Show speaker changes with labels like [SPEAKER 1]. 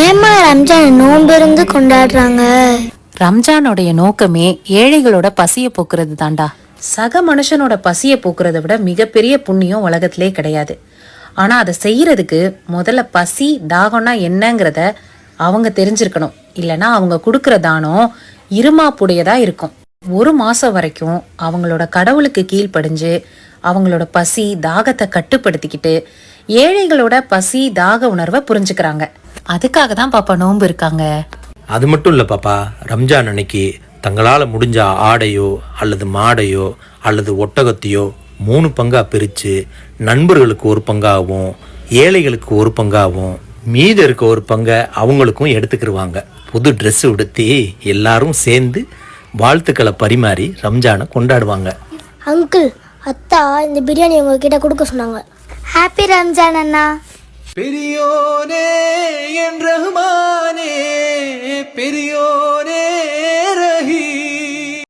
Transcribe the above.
[SPEAKER 1] ஏமா ரம்ஜான் நோன்பு இருந்து கொண்டாடுறாங்க?
[SPEAKER 2] ரம்ஜானோடைய நோக்கமே ஏழைகளோட பசிய போக்குறது தாண்டா. சக மனுஷனோட பசிய போக்குறத விட மிகப்பெரிய புண்ணியம் உலகத்திலே கிடையாது. ஆனா அதை செய்யறதுக்கு முதல்ல பசி தாகம்னா என்னங்கிறத அவங்க தெரிஞ்சிருக்கணும். இல்லைன்னா அவங்க கொடுக்கற தானம் இருமாப்புடையதா இருக்கும். 1 மாசம் வரைக்கும் அவங்களோட கடவுளுக்கு கீழ்ப்படிஞ்சு அவங்களோட பசி தாகத்தை கட்டுப்படுத்திக்கிட்டு ஏழைகளோட பசி தாக உணர்வை புரிஞ்சுக்கிறாங்க. அதுக்காக தான் பாப்பா நோன்பு இருக்காங்க.
[SPEAKER 3] அது மட்டும் இல்லை பாப்பா, ரம்ஜான் அன்னைக்கு தங்களால் முடிஞ்ச ஆடையோ அல்லது மாடையோ அல்லது ஒட்டகத்தையோ 3 பங்கா பிரித்து நண்பர்களுக்கு 1 பங்காகவும் ஏழைகளுக்கு 1 பங்காகவும் மீத இருக்க 1 பங்கை அவங்களுக்கும் எடுத்துக்கிடுவாங்க. புது ட்ரெஸ் உடுத்தி எல்லாரும் சேர்ந்து வாழ்த்துக்களை பரிமாறி ரம்ஜானை கொண்டாடுவாங்க.
[SPEAKER 1] அங்கிள், அத்தா இந்த பிரியாணி உங்ககிட்ட கொடுக்க சொன்னாங்க. ஹாப்பி ரம்ஜான் அண்ணா.
[SPEAKER 4] பெரியோனே என் ரஹ்மானே, பெரியோனே